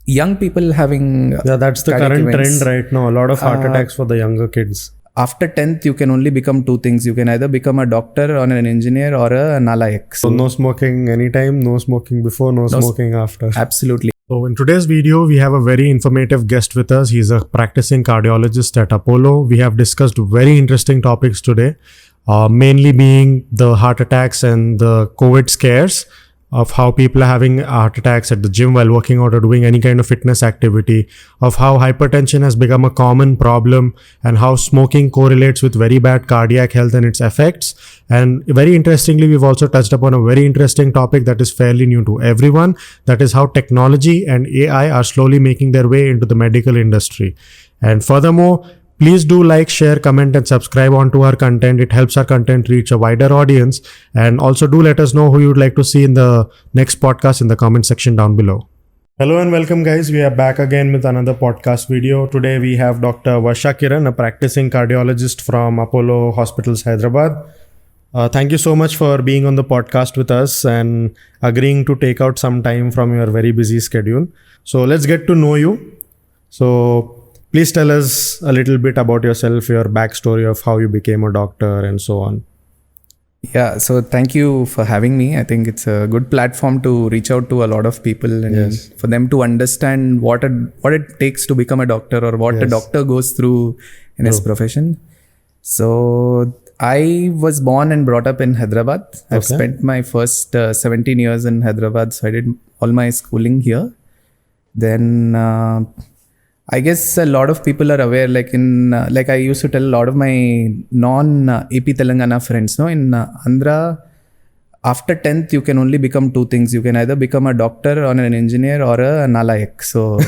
young people having that's the cardiac current events. trend right now. A lot of heart attacks for the younger kids. After 10th, you can only become two things. You can either become a doctor or an engineer or a nalayak. So no smoking anytime, no smoking before, no smoking after. Absolutely. So in today's video, we have a very informative guest with us. He's a practicing cardiologist at Apollo. We have discussed very interesting topics today, mainly being the heart attacks and the COVID scares of how people are having heart attacks at the gym while working out or doing any kind of fitness activity, of how hypertension has become a common problem and how smoking correlates with very bad cardiac health and its effects. And very interestingly, we've also touched upon a very interesting topic that is fairly new to everyone. That is how technology and AI are slowly making their way into the medical industry. And furthermore, please do like, share, comment and subscribe onto our content. It helps our content reach a wider audience. And also do let us know who you would like to see in the next podcast in the comment section down below. Hello and welcome guys. We are back again with another podcast video. Today we have Dr. Varsha Kiron, a practicing cardiologist from Apollo Hospitals, Hyderabad. Thank you so much for being on the podcast with us and agreeing to take out some time from your very busy schedule. So let's get to know you. So please tell us a little bit about yourself, your backstory of how you became a doctor and so on. Yeah, so thank you for having me. I think it's a good platform to reach out to a lot of people and for them to understand what it takes to become a doctor or what a doctor goes through in his profession. So I was born and brought up in Hyderabad. I've spent my first 17 years in Hyderabad. So I did all my schooling here. Then I guess a lot of people are aware, like I used to tell a lot of my non-AP Telangana friends, in Andhra, after 10th, you can only become two things. You can either become a doctor or an engineer or a nalayak. So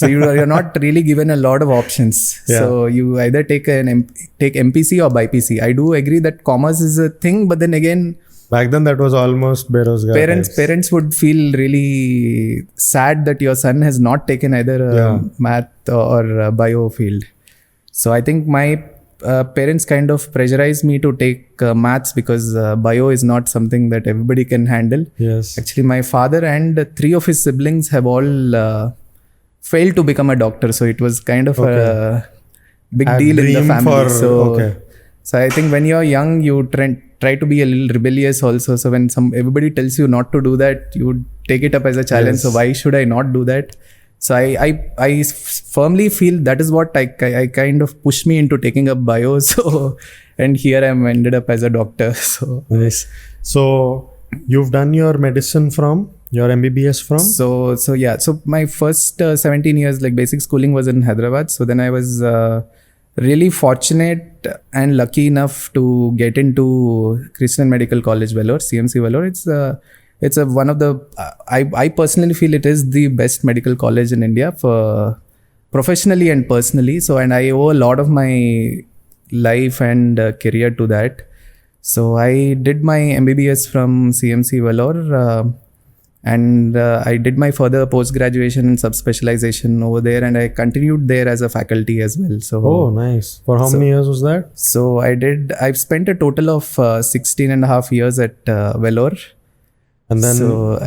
you're not really given a lot of options. Yeah. So you either take MPC or BPC. I do agree that commerce is a thing, but then again, back then that was almost berozgar. Parents would feel really sad that your son has not taken either a math or a bio field. So I think my parents kind of pressurized me to take maths because bio is not something that everybody can handle. Yes. Actually, my father and three of his siblings have all failed to become a doctor. So it was kind of a big deal in the family. So I think when you're young, you try to be a little rebellious also. So when everybody tells you not to do that, you take it up as a challenge. So why should I not do that? So I firmly feel that is what I kind of pushed me into taking up bio. So, and here I'm ended up as a doctor. So nice. So you've done your medicine from your MBBS from? So yeah. So my first 17 years, like basic schooling was in Hyderabad. So then I was really fortunate and lucky enough to get into Christian Medical College Vellore, CMC Vellore. It's one of the I personally feel it is the best medical college in India for professionally and personally. So and I owe a lot of my life and career to that. So I did my MBBS from CMC Vellore. And I did my further post-graduation and sub-specialization over there, and I continued there as a faculty as well. So nice. For how many years was that? So I've spent a total of 16 and a half years at Vellore. And then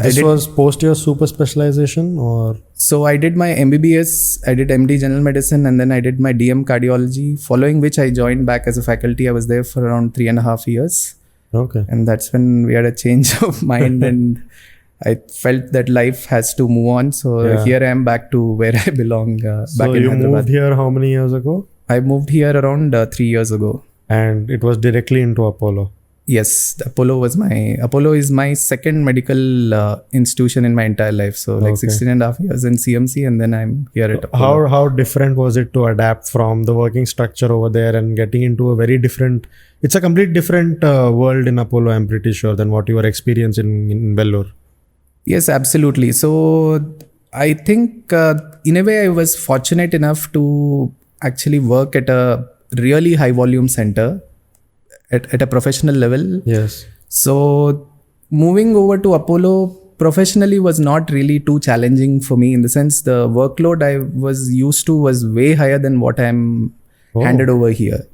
this was post your super specialization or? So I did my MBBS, I did MD General Medicine, and then I did my DM Cardiology, following which I joined back as a faculty. I was there for around 3.5 years. Okay. And that's when we had a change of mind and I felt that life has to move on. So here I am back to where I belong, back in Hyderabad. So you moved here how many years ago? I moved here around 3 years ago. And it was directly into Apollo? Yes, Apollo is my second medical institution in my entire life. So like 16 and a half years in CMC and then I'm here at Apollo. How different was it to adapt from the working structure over there and getting into a very different, it's a complete different world in Apollo, I'm pretty sure, than what you were experiencing in Vellore? Yes, absolutely. So I think in a way I was fortunate enough to actually work at a really high volume center at a professional level. Yes. So moving over to Apollo professionally was not really too challenging for me, in the sense the workload I was used to was way higher than what I'm handed over here.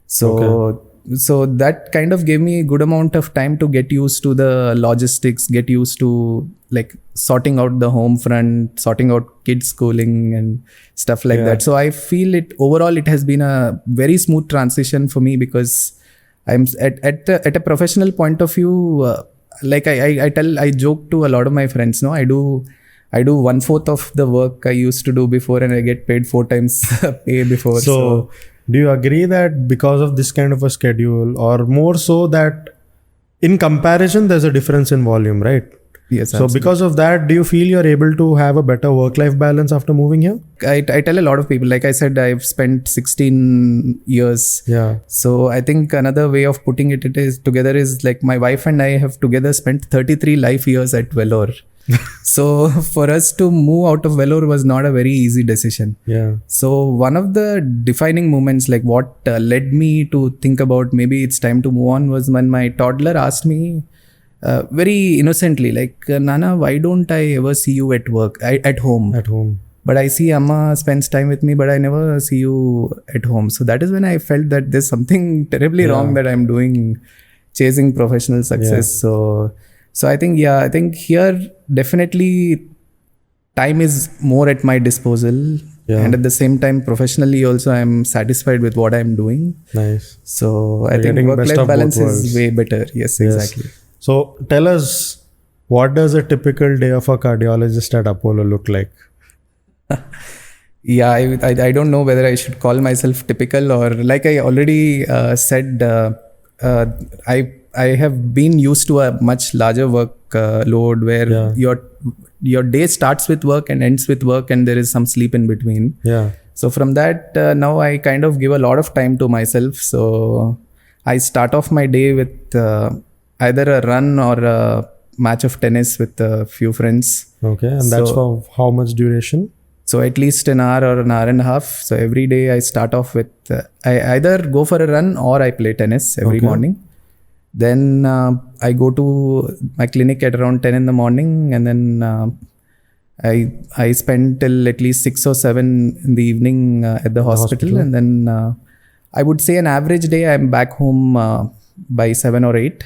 So so that kind of gave me a good amount of time to get used to the logistics, get used to like sorting out the home front, sorting out kids schooling and stuff like that. So I feel overall it has been a very smooth transition for me, because I'm at a professional point of view. Like I joke to a lot of my friends. No, I do 1/4 of the work I used to do before, and I get paid 4 times pay before. So do you agree that because of this kind of a schedule, or more so that in comparison there's a difference in volume, right? Yes. So Absolutely. because of that, do you feel you're able to have a better work-life balance after moving here? I tell a lot of people, like I said, I've spent 16 years. Yeah. So I think another way of putting it is like my wife and I have together spent 33 life years at Vellore. So for us to move out of Vellore was not a very easy decision. Yeah. So one of the defining moments, like what led me to think about maybe it's time to move on, was when my toddler asked me very innocently, like, Nana, why don't I ever see you at work, at home? At home. But I see Amma spends time with me, but I never see you at home. So that is when I felt that there's something terribly wrong that I'm doing, chasing professional success. So I think here definitely time is more at my disposal. And at the same time, professionally also, I'm satisfied with what I'm doing. Nice. So I think work-life balance is way better. Yes, exactly. So tell us, what does a typical day of a cardiologist at Apollo look like? Yeah, I don't know whether I should call myself typical, or like I already said, I have been used to a much larger work load where your day starts with work and ends with work, and there is some sleep in between. Yeah. So from that, now I kind of give a lot of time to myself. So I start off my day with either a run or a match of tennis with a few friends. Okay, and that's for how much duration? So at least an hour or an hour and a half. So every day I start off with, I either go for a run or I play tennis every morning. Then I go to my clinic at around 10 in the morning, and then I spend till at least 6 or 7 in the evening at the hospital. And then I would say an average day I'm back home by 7 or 8.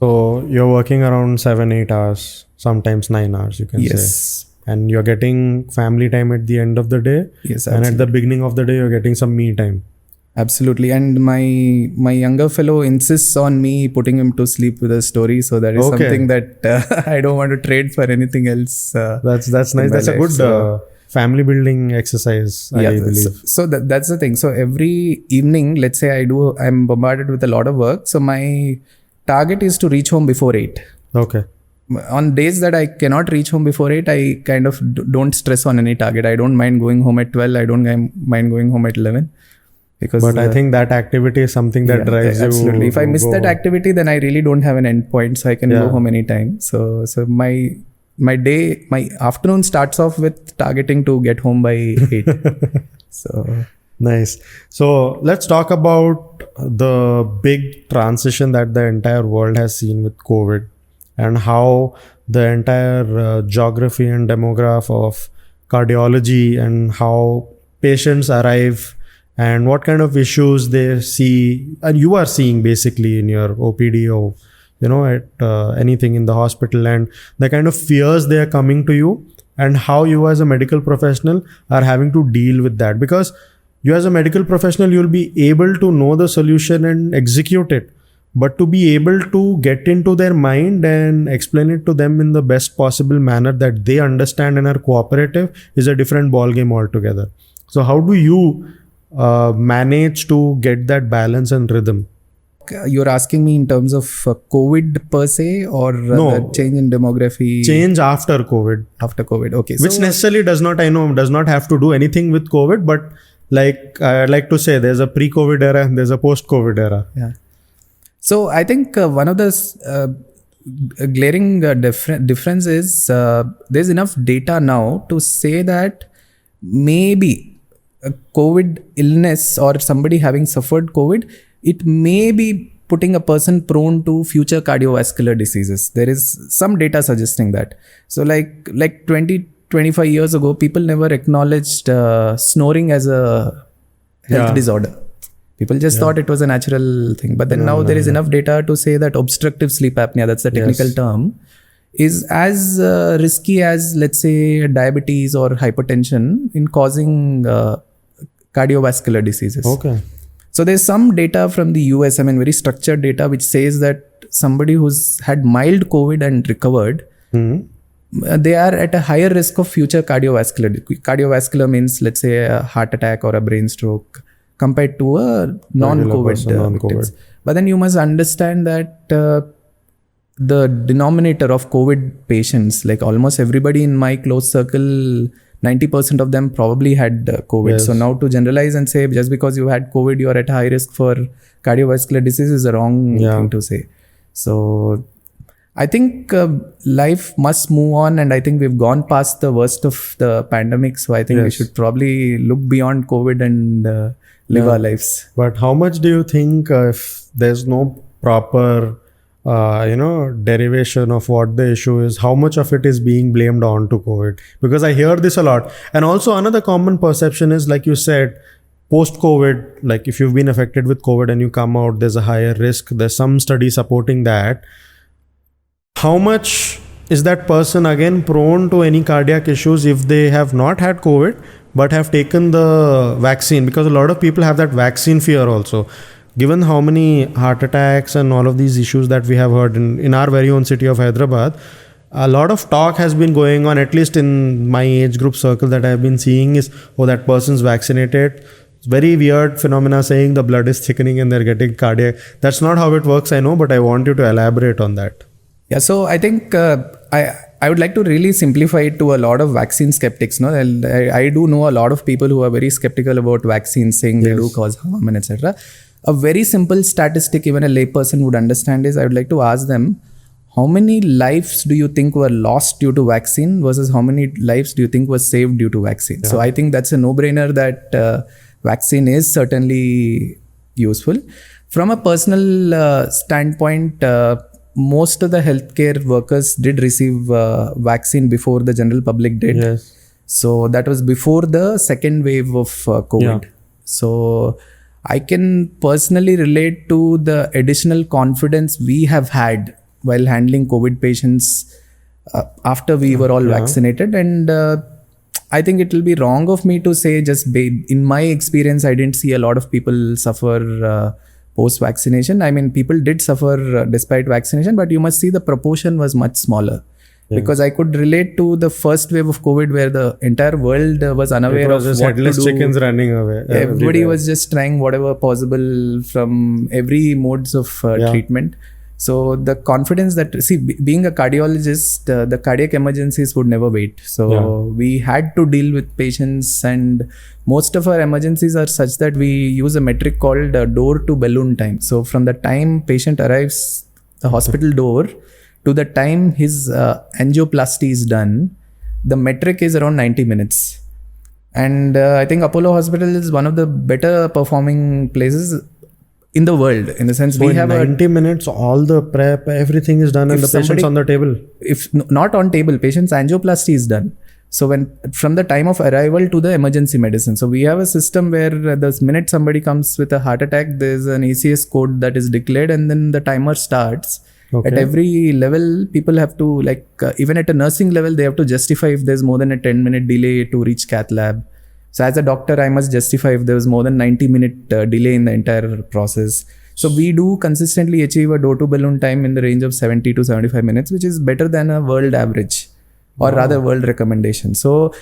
So you're working around 7-8 hours, sometimes 9 hours, you can say. And you're getting family time at the end of the day. Yes, absolutely. And at the beginning of the day, you're getting some me time. Absolutely. And my younger fellow insists on me putting him to sleep with a story. So that is something that I don't want to trade for anything else. That's nice. That's a good family building exercise, I believe. So that's the thing. So every evening, let's say I'm bombarded with a lot of work. So my target is to reach home before 8. Okay. On days that I cannot reach home before 8, I kind of don't stress on any target. I don't mind going home at 12. I don't mind going home at 11. But I think that activity is something that drives you. Absolutely. If I miss that activity, then I really don't have an end point, so I can go home anytime. So my afternoon starts off with targeting to get home by 8. So nice. So let's talk about the big transition that the entire world has seen with COVID, and how the entire geography and demography of cardiology, and how patients arrive, and what kind of issues they see, and you are seeing basically in your OPD or at anything in the hospital, and the kind of fears they are coming to you, and how you as a medical professional are having to deal with that. Because you as a medical professional, you'll be able to know the solution and execute it, but to be able to get into their mind and explain it to them in the best possible manner that they understand and are cooperative is a different ballgame altogether. So how do you manage to get that balance and rhythm? You're asking me in terms of COVID per se, or the change in demography? Change after COVID. After COVID, okay. Which necessarily does not have to do anything with COVID, but like I like to say, there's a pre-COVID era and there's a post-COVID era. Yeah. So I think one of the glaring difference is there's enough data now to say that maybe a COVID illness or somebody having suffered COVID, it may be putting a person prone to future cardiovascular diseases. There is some data suggesting that. So like 20-25 years ago, people never acknowledged snoring as a health disorder. People just thought it was a natural thing. But then now there is enough data to say that obstructive sleep apnea, that's the technical term, is as risky as, let's say, diabetes or hypertension in causing cardiovascular diseases. Okay. So there's some data from the US, I mean, very structured data, which says that somebody who's had mild COVID and recovered, they are at a higher risk of future cardiovascular. Cardiovascular means, let's say, a heart attack or a brain stroke compared to a non-COVID victims. But then you must understand that the denominator of COVID patients, like almost everybody in my close circle, 90% of them probably had COVID. So now to generalize and say just because you had COVID, you are at high risk for cardiovascular disease is a wrong thing to say. So I think life must move on, and I think we've gone past the worst of the pandemic. So I think we should probably look beyond COVID and live our lives. But how much do you think if there's no proper derivation of what the issue is, how much of it is being blamed on to COVID? Because I hear this a lot. And also another common perception is, like you said, post-COVID, like if you've been affected with COVID and you come out, there's a higher risk. There's some study supporting that. How much is that person again prone to any cardiac issues if they have not had COVID but have taken the vaccine? Because a lot of people have that vaccine fear also. Given how many heart attacks and all of these issues that we have heard in our very own city of Hyderabad, a lot of talk has been going on, at least in my age group circle that I've been seeing, is, oh, that person's vaccinated. It's very weird phenomena saying the blood is thickening and they're getting cardiac. That's not how it works, I know, but I want you to elaborate on that. Yeah, so I think I would like to really simplify it to a lot of vaccine skeptics. No, I do know a lot of people who are very skeptical about vaccines, saying they do cause harm and etc. A very simple statistic even a layperson would understand is, I would like to ask them, how many lives do you think were lost due to vaccine versus how many lives do you think was saved due to vaccine? So I think that's a no-brainer that vaccine is certainly useful. From a personal standpoint, most of the healthcare workers did receive vaccine before the general public did. So that was before the second wave of COVID. So I can personally relate to the additional confidence we have had while handling COVID patients after we were all vaccinated. And I think it will be wrong of me to say, just in my experience, I didn't see a lot of people suffer post-vaccination. I mean, people did suffer despite vaccination, but you must see the proportion was much smaller. Because I could relate to the first wave of COVID where the entire world was unaware of what headless to do. Chickens running away. Everybody was just trying whatever possible from every modes of treatment. So the confidence that, being a cardiologist, the cardiac emergencies would never wait. So we had to deal with patients, and most of our emergencies are such that we use a metric called door to balloon time. So from the time patient arrives the hospital door to the time his angioplasty is done, the metric is around 90 minutes. And I think Apollo Hospital is one of the better performing places in the world, in the sense we have 90 minutes, all the prep, everything is done and the patient's on the table. If not on table, patient's angioplasty is done. So from the time of arrival to the emergency medicine. So we have a system where the minute somebody comes with a heart attack, there's an ACS code that is declared and then the timer starts. At every level, people have to, even at a nursing level, they have to justify if there's more than a 10-minute delay to reach cath lab. So as a doctor, I must justify if there was more than 90-minute delay in the entire process. So we do consistently achieve a door to balloon time in the range of 70 to 75 minutes, which is better than a world average, or rather world recommendation. So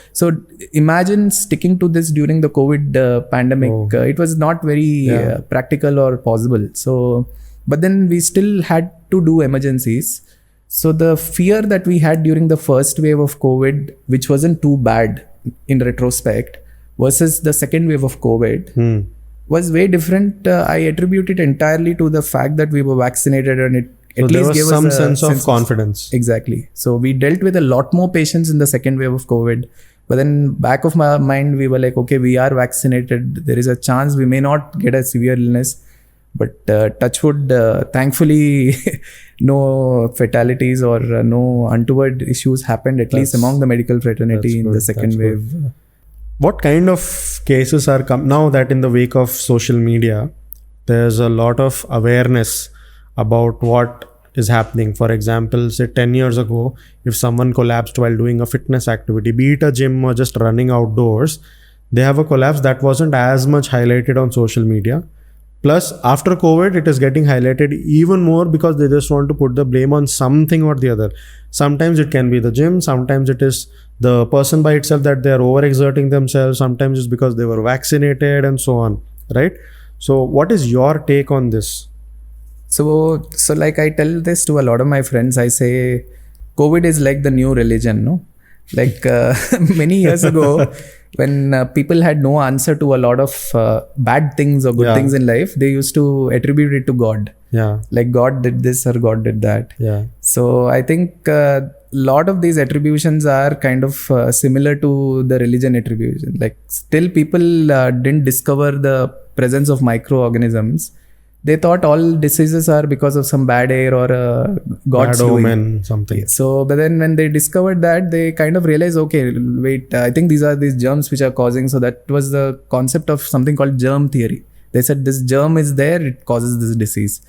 imagine sticking to this during the COVID pandemic. It was not very practical or possible. So, but then we still had to do emergencies. So the fear that we had during the first wave of COVID, which wasn't too bad in retrospect, versus the second wave of COVID was way different. I attribute it entirely to the fact that we were vaccinated, and it at least gave us some sense of confidence. Exactly. So we dealt with a lot more patients in the second wave of COVID. But then back of my mind, we were like, okay, we are vaccinated. There is a chance we may not get a severe illness. But touch wood, thankfully, no fatalities or no untoward issues happened, at least among the medical fraternity in the second wave. What kind of cases are now that in the wake of social media, there's a lot of awareness about what is happening. For example, say 10 years ago, if someone collapsed while doing a fitness activity, be it a gym or just running outdoors, they have a collapse that wasn't as much highlighted on social media. Plus, after COVID, it is getting highlighted even more because they just want to put the blame on something or the other. Sometimes it can be the gym, sometimes it is the person by itself that they are overexerting themselves, sometimes it's because they were vaccinated and so on, right? So, what is your take on this? So like I tell this to a lot of my friends, I say, COVID is like the new religion, no? Like many years ago, when people had no answer to a lot of bad things or good things in life, they used to attribute it to God. Yeah. Like God did this or God did that. Yeah. So I think a lot of these attributions are kind of similar to the religion attribution. Like still people didn't discover the presence of microorganisms. They thought all diseases are because of some bad air or God's bad doing. omen, something. So, but then when they discovered that, they kind of realized, okay, wait, I think these are these germs which are causing. So that was the concept of something called germ theory. They said this germ is there, it causes this disease.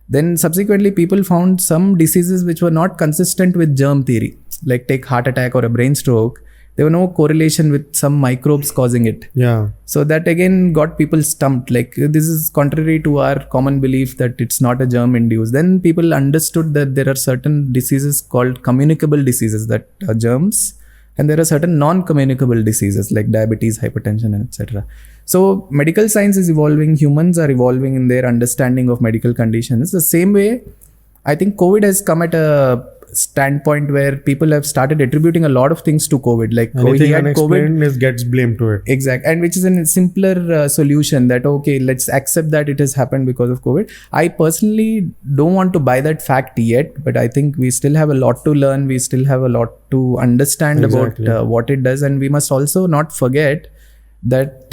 Then subsequently, people found some diseases which were not consistent with germ theory, like take heart attack or a brain stroke. There were no correlation with some microbes causing it. Yeah. So that again got people stumped. Like this is contrary to our common belief that it's not a germ induced. Then people understood that there are certain diseases called communicable diseases that are germs, and there are certain non-communicable diseases like diabetes, hypertension, and etc. So medical science is evolving. Humans are evolving in their understanding of medical conditions. The same way, I think COVID has come at a standpoint where people have started attributing a lot of things to COVID. Like anything unexplained gets blamed to it. Exactly. And which is a simpler solution that, okay, let's accept that it has happened because of COVID. I personally don't want to buy that fact yet, but I think we still have a lot to learn. We still have a lot to understand about what it does. And we must also not forget that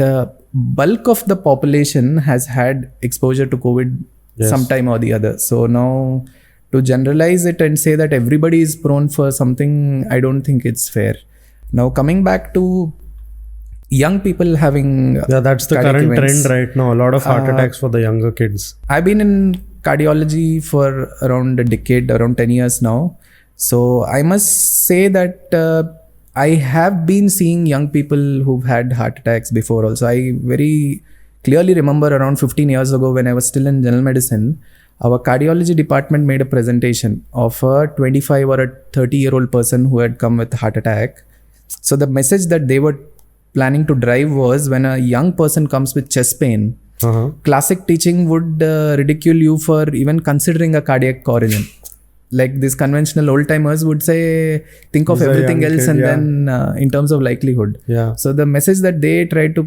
bulk of the population has had exposure to COVID sometime or the other. So now, to generalize it and say that everybody is prone for something, I don't think it's fair. Now coming back to young people having that's the current trend right now. A lot of heart attacks for the younger kids. I've been in cardiology for around a decade, around 10 years now. So I must say that I have been seeing young people who've had heart attacks before also. I very clearly remember around 15 years ago when I was still in general medicine, our cardiology department made a presentation of a 25 or a 30-year-old person who had come with a heart attack. So the message that they were planning to drive was, when a young person comes with chest pain, classic teaching would ridicule you for even considering a cardiac origin. Like these conventional old timers would say, think of everything else and then in terms of likelihood. So the message that they tried to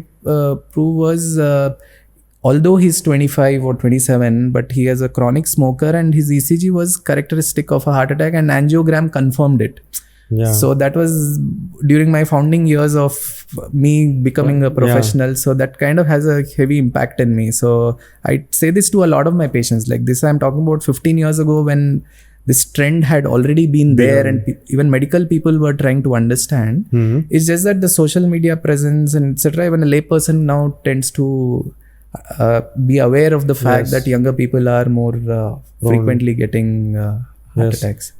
prove was, although he's 25 or 27, but he is a chronic smoker and his ECG was characteristic of a heart attack and angiogram confirmed it. So that was during my founding years of me becoming a professional. So that kind of has a heavy impact in me. So I say this to a lot of my patients. Like this, I'm talking about 15 years ago when this trend had already been there and even medical people were trying to understand. It's just that the social media presence and etc. Even a layperson now tends to be aware of the fact that younger people are more frequently getting heart attacks.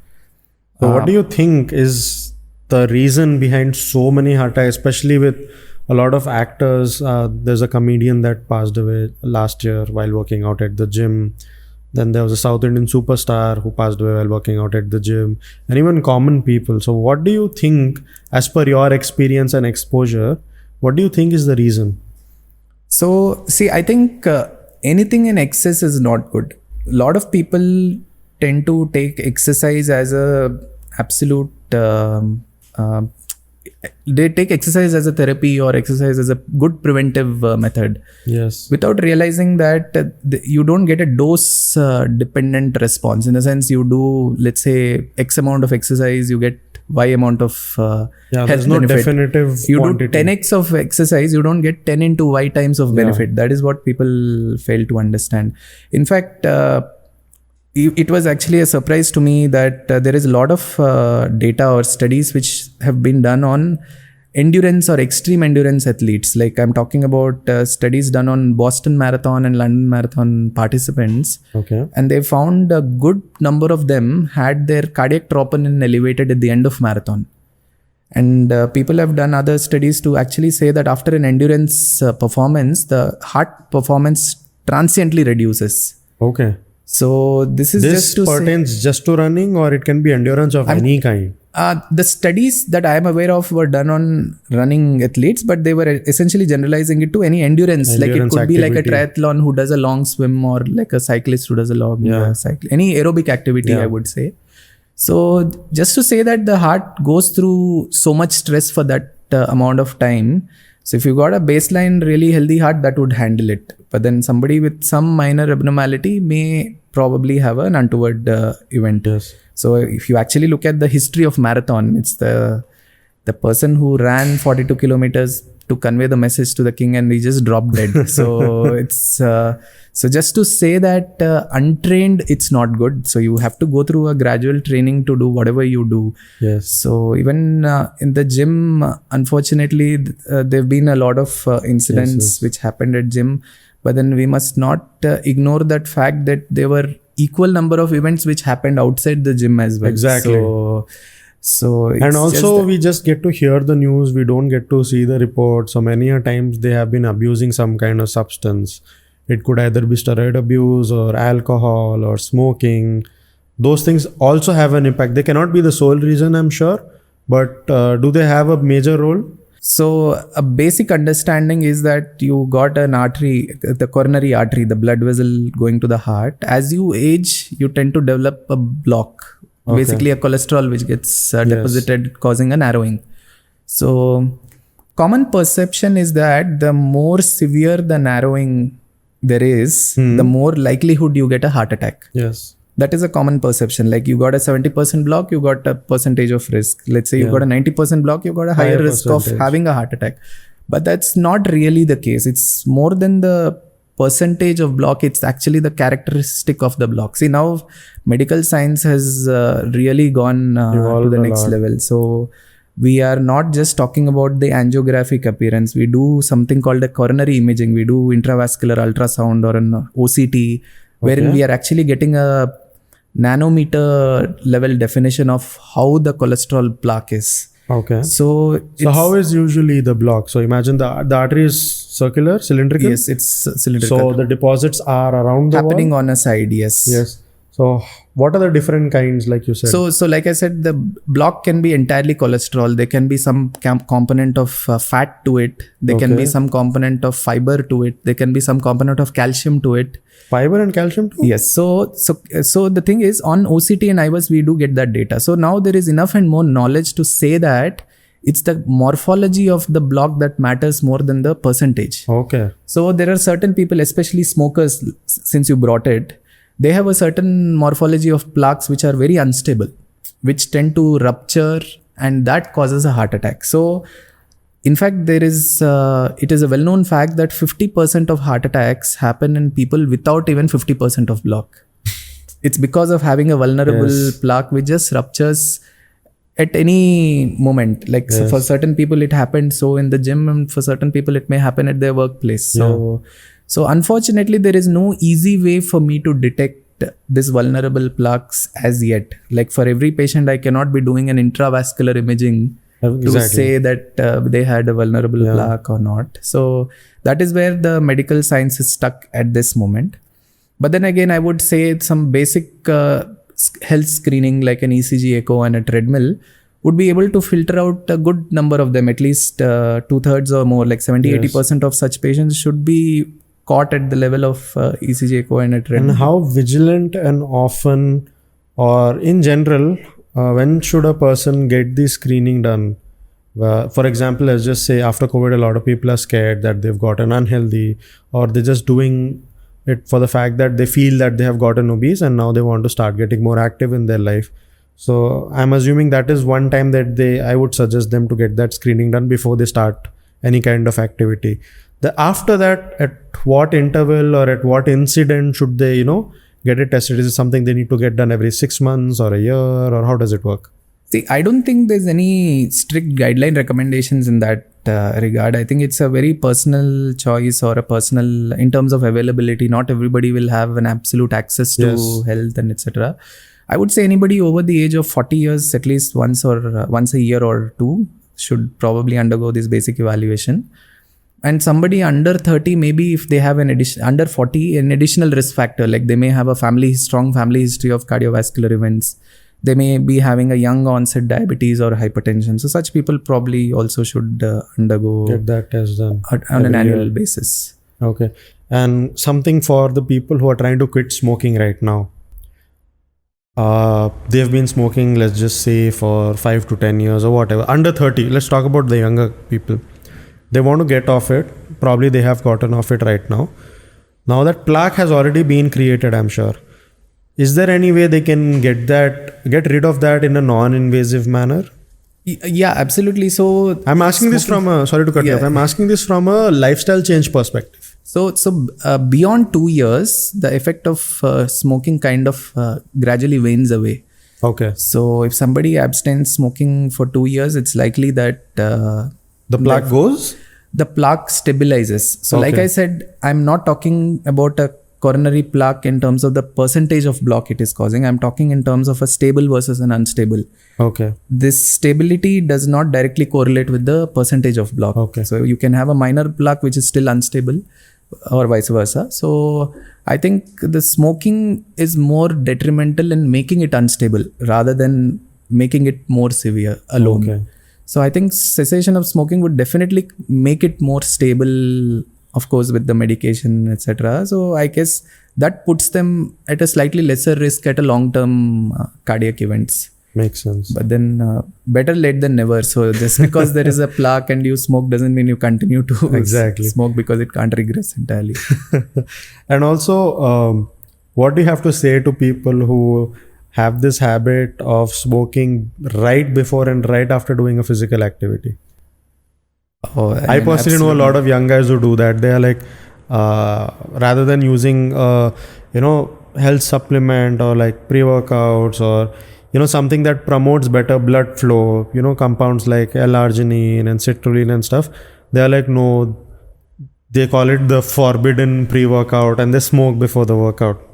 So what do you think is the reason behind so many heart attacks, especially with a lot of actors? There's a comedian that passed away last year while working out at the gym. Then there was a South Indian superstar who passed away while working out at the gym, and even common people. So what do you think, as per your experience and exposure, what do you think is the reason? So, see, I think anything in excess is not good. A lot of people tend to take exercise as a absolute, they take exercise as a therapy or exercise as a good preventive method. Without realizing that you don't get a dose dependent response. In a sense, you do, let's say, X amount of exercise, you get Y amount of health there's no benefit. Definitive you quantity. Do 10x of exercise, you don't get 10 into Y times of benefit. That is what people fail to understand. In fact, it was actually a surprise to me that there is a lot of data or studies which have been done on endurance or extreme endurance athletes. Like I'm talking about studies done on Boston Marathon and London Marathon participants. Okay. And they found a good number of them had their cardiac troponin elevated at the end of marathon. And people have done other studies to actually say that after an endurance performance, the heart performance transiently reduces. Okay. So this pertains just to running, or it can be endurance of any kind? The studies that I am aware of were done on running athletes, but they were essentially generalizing it to any endurance. Like it could activity. Be like a triathlon who does a long swim, or like a cyclist who does a long cycle. Any aerobic activity, I would say. So just to say that the heart goes through so much stress for that amount of time. So if you got a baseline really healthy heart, that would handle it. But then somebody with some minor abnormality may probably have an untoward event. Yes. So if you actually look at the history of marathon, it's the person who ran 42 kilometers to convey the message to the king, and he just dropped dead. So it's so just to say that untrained, it's not good. So you have to go through a gradual training to do whatever you do. Yes. So even in the gym, unfortunately, there've been a lot of incidents which happened at gym. But then we must not ignore that fact that there were equal number of events which happened outside the gym as well. Exactly. So and also we just get to hear the news. We don't get to see the reports. So many a times they have been abusing some kind of substance. It could either be steroid abuse or alcohol or smoking. Those things also have an impact. They cannot be the sole reason, I'm sure. But do they have a major role? So a basic understanding is that you got an artery, the coronary artery, the blood vessel going to the heart. As you age, you tend to develop a block. Basically a cholesterol which gets deposited, causing a narrowing. So common perception is that the more severe the narrowing there is, the more likelihood you get a heart attack. Yes. That is a common perception. Like you got a 70% block, you got a percentage of risk. Let's say you got a 90% block, you got a higher risk of having a heart attack. But that's not really the case. It's more than the percentage of block. It's actually the characteristic of the block. See, now medical science has really gone to the next level. So we are not just talking about the angiographic appearance. We do something called a coronary imaging. We do intravascular ultrasound or an OCT, wherein we are actually getting a nanometer level definition of how the cholesterol plaque is. Okay. So how is usually the block? So imagine the artery is circular, cylindrical? Yes, it's cylindrical. So the deposits are around the happening wall? On a side, yes. Yes. So what are the different kinds, like you said? So like I said, the block can be entirely cholesterol. There can be some component of fat to it. There can be some component of fiber to it. There can be some component of calcium to it. Fiber and calcium too? Yes. So the thing is, on OCT and IVUS, we do get that data. So now there is enough and more knowledge to say that it's the morphology of the block that matters more than the percentage. Okay. So there are certain people, especially smokers, since you brought it, they have a certain morphology of plaques which are very unstable, which tend to rupture, and that causes a heart attack. So in fact, it is a well-known fact that 50% of heart attacks happen in people without even 50% of block. It's because of having a vulnerable plaque which just ruptures at any moment. Like so for certain people it happened so in the gym, and for certain people it may happen at their workplace. So unfortunately there is no easy way for me to detect this vulnerable plaques as yet. Like for every patient I cannot be doing an intravascular imaging to say that they had a vulnerable plaque or not. So that is where the medical science is stuck at this moment. But then again, I would say some basic health screening like an ECG echo and a treadmill would be able to filter out a good number of them, at least 2/3 or more, like 70-80% of such patients should be caught at the level of ECG echo and a treadmill. And how vigilant and often, or in general, when should a person get the screening done? For example, let's just say after COVID, a lot of people are scared that they've gotten unhealthy, or they're just doing it for the fact that they feel that they have gotten obese and now they want to start getting more active in their life. So I'm assuming that is one time that I would suggest them to get that screening done before they start any kind of activity. After that, at what interval or at what incident should they, get it tested? Is it something they need to get done every 6 months or a year, or how does it work? See, I don't think there's any strict guideline recommendations in that regard. I think it's a very personal choice or a personal, in terms of availability. Not everybody will have an absolute access to health and etc. I would say anybody over the age of 40 years, at least once a year or two, should probably undergo this basic evaluation. And somebody under 30, maybe if they have under 40, an additional risk factor, like they may have a strong family history of cardiovascular events. They may be having a young onset diabetes or hypertension. So such people probably also should undergo get that test done on an annual basis. Okay. And something for the people who are trying to quit smoking right now. They've been smoking, let's just say, for 5 to 10 years or whatever. Under 30, let's talk about the younger people. They want to get off it. Probably they have gotten off it right now. Now that plaque has already been created, I'm sure. Is there any way they can get rid of that in a non-invasive manner? Yeah, absolutely. So I'm asking this from sorry to cut you off. I'm asking this from a lifestyle change perspective. So beyond 2 years, the effect of smoking kind of gradually wanes away. Okay. So if somebody abstains smoking for 2 years, it's likely that the plaque goes? The plaque stabilizes. So like I said, I'm not talking about a coronary plaque in terms of the percentage of block it is causing. I'm talking in terms of a stable versus an unstable. Okay. This stability does not directly correlate with the percentage of block. Okay. So you can have a minor plaque which is still unstable or vice versa. So I think the smoking is more detrimental in making it unstable rather than making it more severe alone. Okay. So I think cessation of smoking would definitely make it more stable, of course, with the medication, etc. So I guess that puts them at a slightly lesser risk at a long-term cardiac events. Makes sense. But then better late than never. So just because there is a plaque and you smoke doesn't mean you continue to smoke, because it can't regress entirely. And also, what do you have to say to people who have this habit of smoking right before and right after doing a physical activity? I personally know a lot of young guys who do that. They are like, rather than using, health supplement or like pre-workouts or, something that promotes better blood flow, compounds like L-arginine and citrulline and stuff. They are like, no, they call it the forbidden pre-workout and they smoke before the workout.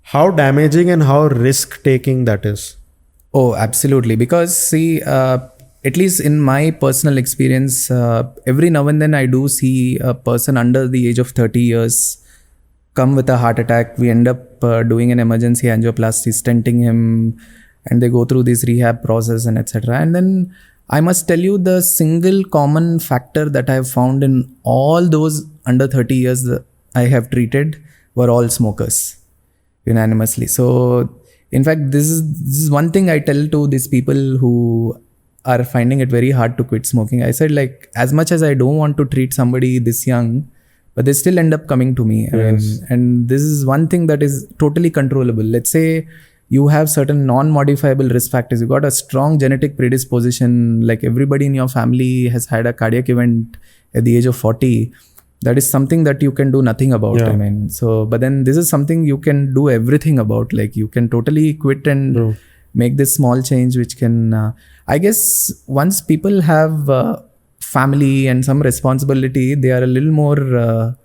How damaging and how risk-taking that is? Oh, absolutely. Because see, at least in my personal experience, every now and then I do see a person under the age of 30 years come with a heart attack. We end up doing an emergency angioplasty, stenting him, and they go through this rehab process and etc. And then I must tell you, the single common factor that I have found in all those under 30 years that I have treated were all smokers unanimously. So in fact, this is one thing I tell to these people who are finding it very hard to quit smoking. I said, like, as much as I don't want to treat somebody this young, but they still end up coming to me. Yes. And this is one thing that is totally controllable. Let's say you have certain non-modifiable risk factors. You got a strong genetic predisposition, like everybody in your family has had a cardiac event at the age of 40. That is something that you can do nothing about. Yeah. But then this is something you can do everything about. Like you can totally quit and make this small change, which can, I guess once people have family and some responsibility, they are a little more...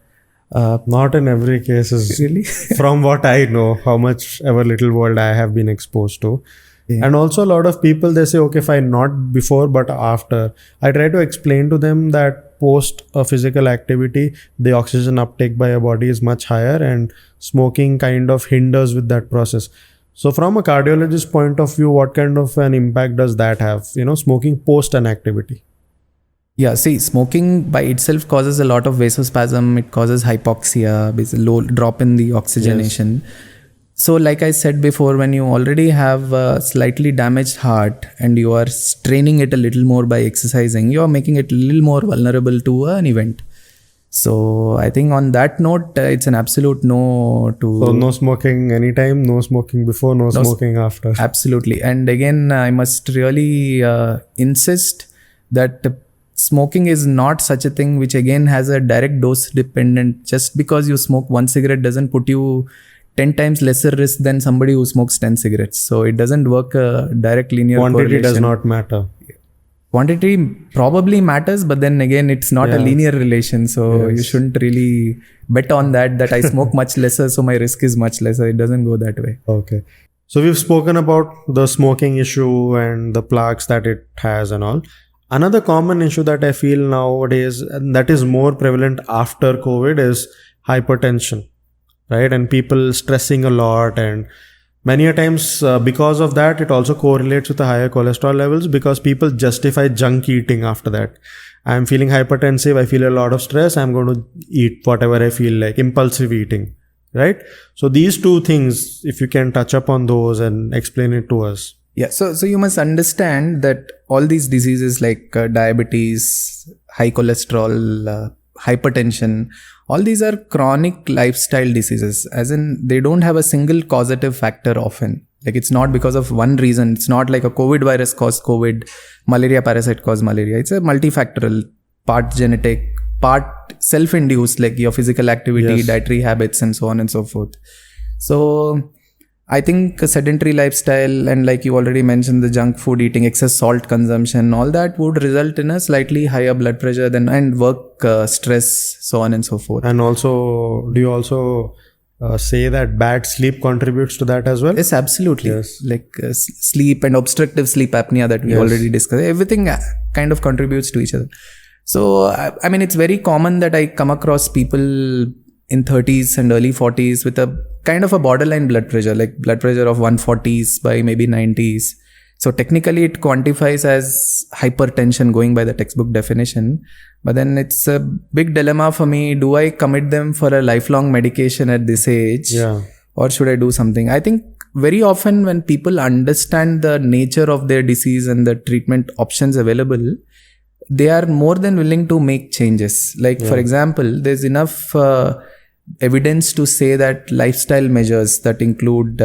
not in every case is really? From what I know, how much ever little world I have been exposed to. Yeah. And also a lot of people, they say, okay, fine, not before, but after. I try to explain to them that post a physical activity, the oxygen uptake by your body is much higher and smoking kind of hinders with that process. So from a cardiologist point of view, what kind of an impact does that have? Smoking post an activity. Yeah, see, smoking by itself causes a lot of vasospasm. It causes hypoxia, basically low drop in the oxygenation. Yes. So like I said before, when you already have a slightly damaged heart and you are straining it a little more by exercising, you are making it a little more vulnerable to an event. So I think on that note, it's an absolute no to... So no smoking anytime, no smoking before, no smoking after. Absolutely. And again, I must really insist that smoking is not such a thing which again has a direct dose dependent. Just because you smoke one cigarette doesn't put you 10 times lesser risk than somebody who smokes 10 cigarettes. So it doesn't work a direct linear Quantity correlation. does not matter. Quantity probably matters, but then again, it's not a linear relation. So you shouldn't really bet on that I smoke much lesser, so my risk is much lesser. It doesn't go that way. Okay. So we've spoken about the smoking issue and the plaques that it has and all. Another common issue that I feel nowadays, and that is more prevalent after COVID, is hypertension, right? And people stressing a lot, and many a times because of that, it also correlates with the higher cholesterol levels, because people justify junk eating after that. I'm feeling hypertensive, I feel a lot of stress, I'm going to eat whatever I feel like, impulsive eating, right? So these two things, if you can touch upon those and explain it to us. Yeah, so you must understand that all these diseases like diabetes, high cholesterol, hypertension, all these are chronic lifestyle diseases, as in they don't have a single causative factor often. Like it's not because of one reason. It's not like a COVID virus caused COVID, malaria parasite caused malaria. It's a multifactorial, part genetic, part self-induced, like your physical activity, dietary habits, and so on and so forth. So I think a sedentary lifestyle, and like you already mentioned, the junk food eating, excess salt consumption, all that would result in a slightly higher blood pressure and work stress, so on and so forth. And also, do you also say that bad sleep contributes to that as well? Yes, absolutely. Yes. Like sleep and obstructive sleep apnea that we already discussed, everything kind of contributes to each other. So, I mean, it's very common that I come across people in 30s and early 40s with a kind of a borderline blood pressure, like blood pressure of 140s by maybe 90s. So technically it quantifies as hypertension going by the textbook definition. But then it's a big dilemma for me. Do I commit them for a lifelong medication at this age? Yeah. Or should I do something? I think very often when people understand the nature of their disease and the treatment options available, they are more than willing to make changes. Like for example, there's enough evidence to say that lifestyle measures that include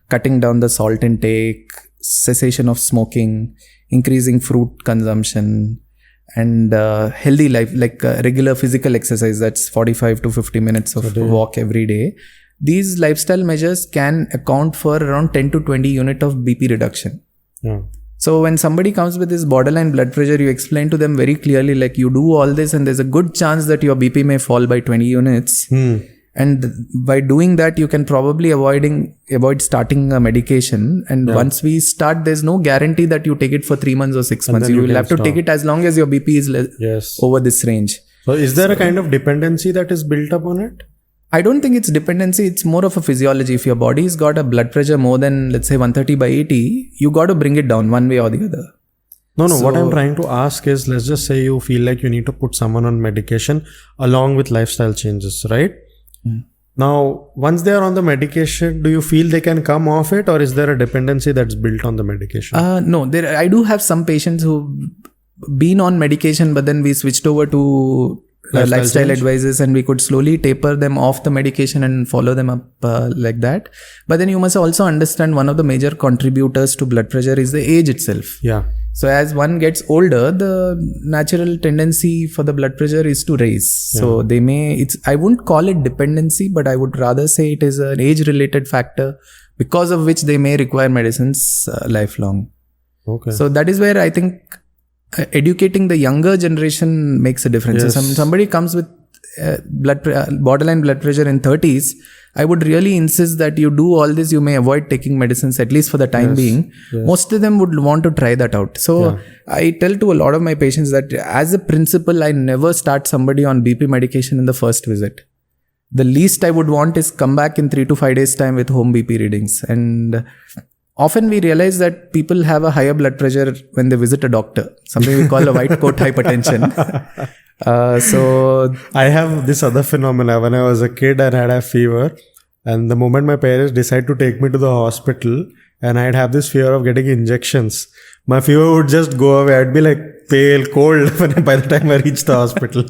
cutting down the salt intake, cessation of smoking, increasing fruit consumption, and healthy life, like regular physical exercise, that's 45 to 50 minutes of walk every day. These lifestyle measures can account for around 10 to 20 unit of BP reduction. Yeah. So when somebody comes with this borderline blood pressure, you explain to them very clearly, like you do all this and there's a good chance that your BP may fall by 20 units. And by doing that, you can probably avoid starting a medication. And once we start, there's no guarantee that you take it for 3 months or 6 months. You will have to take it as long as your BP is over this range. So is there a kind of dependency that is built up on it? I don't think it's dependency. It's more of a physiology. If your body's got a blood pressure more than, let's say, 130 by 80, you got to bring it down one way or the other. No, what I'm trying to ask is, let's just say you feel like you need to put someone on medication along with lifestyle changes, right? Now, once they are on the medication, do you feel they can come off it, or is there a dependency that's built on the medication? No, I do have some patients who've been on medication, but then we switched over to lifestyle advices, and we could slowly taper them off the medication and follow them up like that. But then you must also understand one of the major contributors to blood pressure is the age itself. Yeah. So as one gets older, the natural tendency for the blood pressure is to raise. Yeah. So I wouldn't call it dependency, but I would rather say it is an age-related factor because of which they may require medicines lifelong. Okay. So that is where I think educating the younger generation makes a difference. Yes. So somebody comes with borderline blood pressure in 30s, I would really insist that you do all this. You may avoid taking medicines, at least for the time being. Yes. Most of them would want to try that out. So I tell to a lot of my patients that as a principle, I never start somebody on BP medication in the first visit. The least I would want is come back in 3 to 5 days time with home BP readings. And often we realize that people have a higher blood pressure when they visit a doctor, something we call a white coat hypertension. So I have this other phenomena. When I was a kid and I'd have fever, and the moment my parents decide to take me to the hospital, and I'd have this fear of getting injections, my fever would just go away. I'd be like pale, cold by the time I reached the hospital.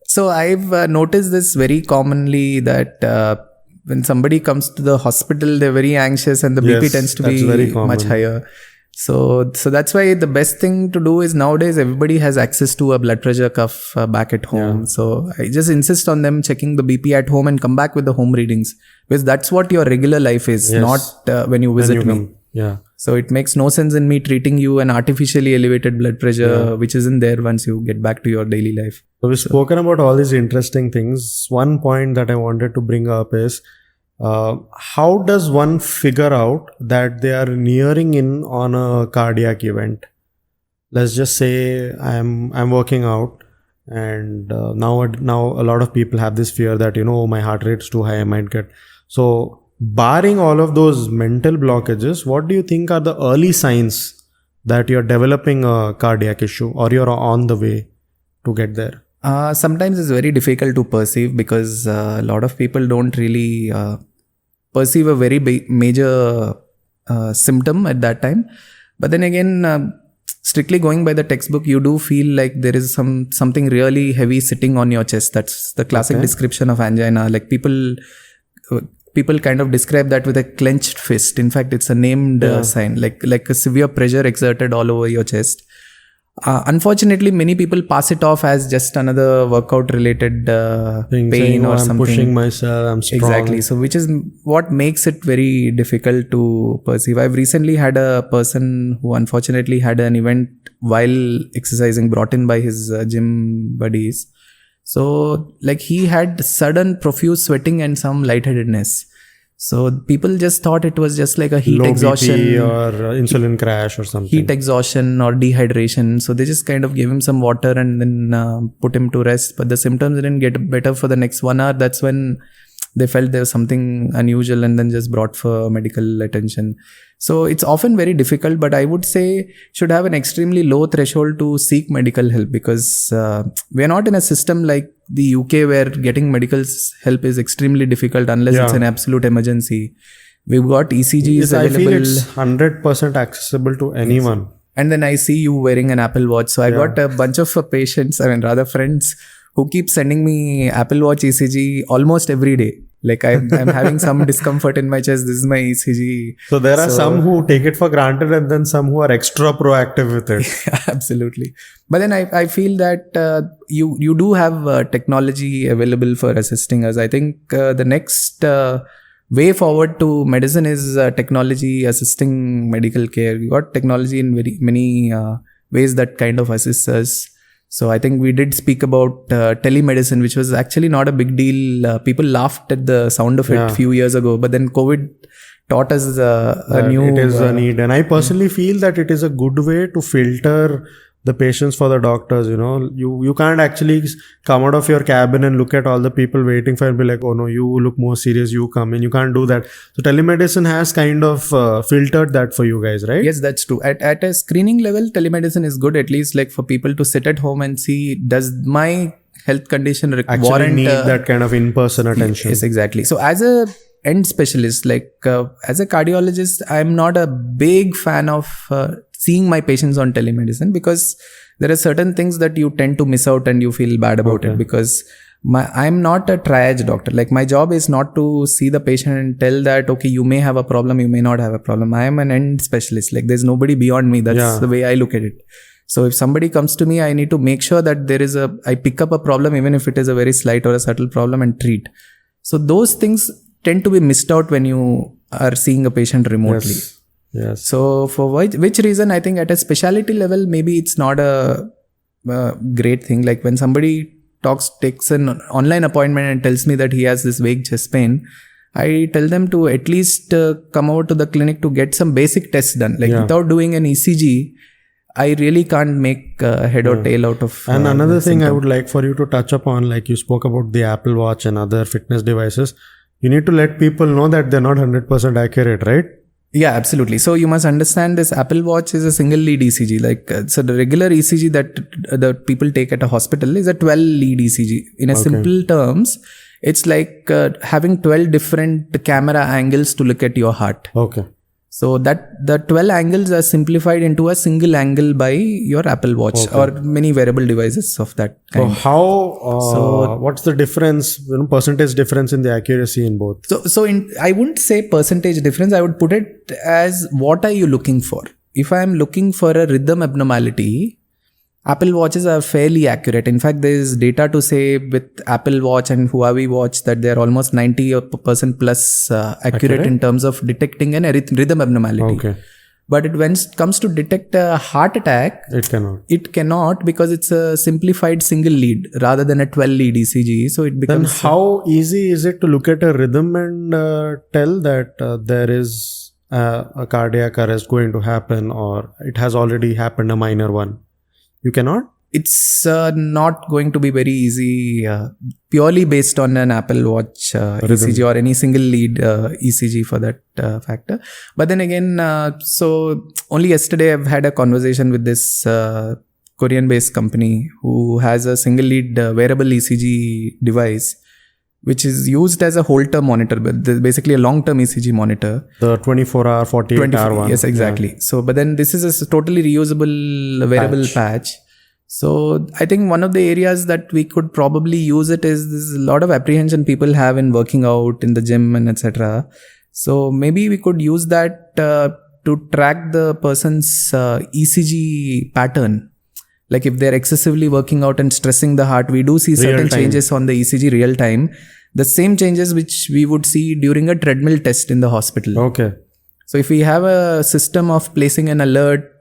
So I've noticed this very commonly that when somebody comes to the hospital, they're very anxious and the BP tends to be much higher. So that's why the best thing to do is nowadays everybody has access to a blood pressure cuff back at home. Yeah. So I just insist on them checking the BP at home and come back with the home readings, because that's what your regular life is, Yes. not when you visit me. Yeah. So it makes no sense in me treating you an artificially elevated blood pressure, which isn't there once you get back to your daily life. So we've spoken about all these interesting things. One point that I wanted to bring up is, how does one figure out that they are nearing in on a cardiac event? Let's just say I'm working out, and now a lot of people have this fear that, my heart rate's too high, I might get. So barring all of those mental blockages, what do you think are the early signs that you're developing a cardiac issue or you're on the way to get there? Sometimes it's very difficult to perceive, because a lot of people don't really perceive a very major symptom at that time. But then again, strictly going by the textbook, you do feel like there is something really heavy sitting on your chest. That's the classic description of angina. Like people kind of describe that with a clenched fist. In fact, it's a named sign, like a severe pressure exerted all over your chest. Unfortunately, many people pass it off as just another workout related pain saying, or I'm something. Pushing myself, I'm strong. Exactly. So which is what makes it very difficult to perceive. I've recently had a person who unfortunately had an event while exercising, brought in by his gym buddies. So like he had sudden profuse sweating and some lightheadedness. So people just thought it was just like a heat exhaustion BP or insulin crash or something. Heat exhaustion or dehydration. So they just kind of gave him some water and then put him to rest. But the symptoms didn't get better for the next 1 hour. That's when they felt there was something unusual and then just brought for medical attention. So it's often very difficult, but I would say should have an extremely low threshold to seek medical help, because we're not in a system like the UK where getting medical help is extremely difficult unless it's an absolute emergency. We've got ECGs available. I feel it's 100% accessible to anyone. Yes. And then I see you wearing an Apple Watch. So I got a bunch of patients, friends who keep sending me Apple Watch ECG almost every day. Like I'm having some discomfort in my chest. This is my ECG. So there are some who take it for granted and then some who are extra proactive with it. Absolutely. But then I feel that you do have technology available for assisting us. I think the next way forward to medicine is technology assisting medical care. We got technology in very many ways that kind of assists us. So I think we did speak about telemedicine, which was actually not a big deal. People laughed at the sound of it a few years ago, but then COVID taught us a new... It is a need. And I personally feel that it is a good way to filter the patients for the doctors. You can't actually come out of your cabin and look at all the people waiting for you and be like, oh no, you look more serious, you come in. You can't do that. So telemedicine has kind of filtered that for you guys, right? Yes, that's true. At a screening level, telemedicine is good, at least like for people to sit at home and see, does my health condition warrant need that kind of in-person attention? Yes, exactly. So as a end specialist, as a cardiologist, I'm not a big fan of seeing my patients on telemedicine, because there are certain things that you tend to miss out and you feel bad about it, because I'm not a triage doctor. Like my job is not to see the patient and tell that, okay, you may have a problem, you may not have a problem. I am an end specialist. Like there's nobody beyond me. That's the way I look at it. So if somebody comes to me, I need to make sure that I pick up a problem, even if it is a very slight or a subtle problem, and treat. So those things tend to be missed out when you are seeing a patient remotely. Yes. So for which reason, I think at a specialty level, maybe it's not a great thing. Like when somebody takes an online appointment and tells me that he has this vague chest pain, I tell them to at least come over to the clinic to get some basic tests done. Without doing an ECG, I really can't make head or tail out of. And another thing I would like for you to touch upon, like you spoke about the Apple Watch and other fitness devices, you need to let people know that they're not 100% accurate, right? Yeah, absolutely. So you must understand this Apple Watch is a single lead ECG. So the regular ECG that the people take at a hospital is a 12 lead ECG. In a simple terms, it's like having 12 different camera angles to look at your heart. Okay. So that the 12 angles are simplified into a single angle by your Apple Watch or many wearable devices of that kind. So what's the difference, percentage difference in the accuracy in both? So I wouldn't say percentage difference. I would put it as what are you looking for? if I am looking for a rhythm abnormality, Apple Watches are fairly accurate. In fact, there is data to say with Apple Watch and Huawei Watch that they are almost 90% plus accurate in terms of detecting an rhythm abnormality. Okay. But when it comes to detect a heart attack, it cannot because it's a simplified single lead rather than a 12 lead ECG. So it becomes. Then how easy is it to look at a rhythm and tell that there is a cardiac arrest going to happen, or it has already happened, a minor one? You cannot? It's not going to be very easy purely based on an Apple Watch ECG or any single lead ECG for that factor. But then again, so only yesterday I've had a conversation with this Korean based company who has a single lead wearable ECG device which is used as a whole term monitor, but basically a long term ECG monitor. The 24-hour, 48-hour one. Yes, exactly. Yeah. So, but then this is a totally reusable wearable patch. So I think one of the areas that we could probably use it is there's a lot of apprehension people have in working out in the gym and etc. So maybe we could use that to track the person's ECG pattern. Like if they're excessively working out and stressing the heart, we do see certain changes on the ECG real time. The same changes which we would see during a treadmill test in the hospital. Okay. So if we have a system of placing an alert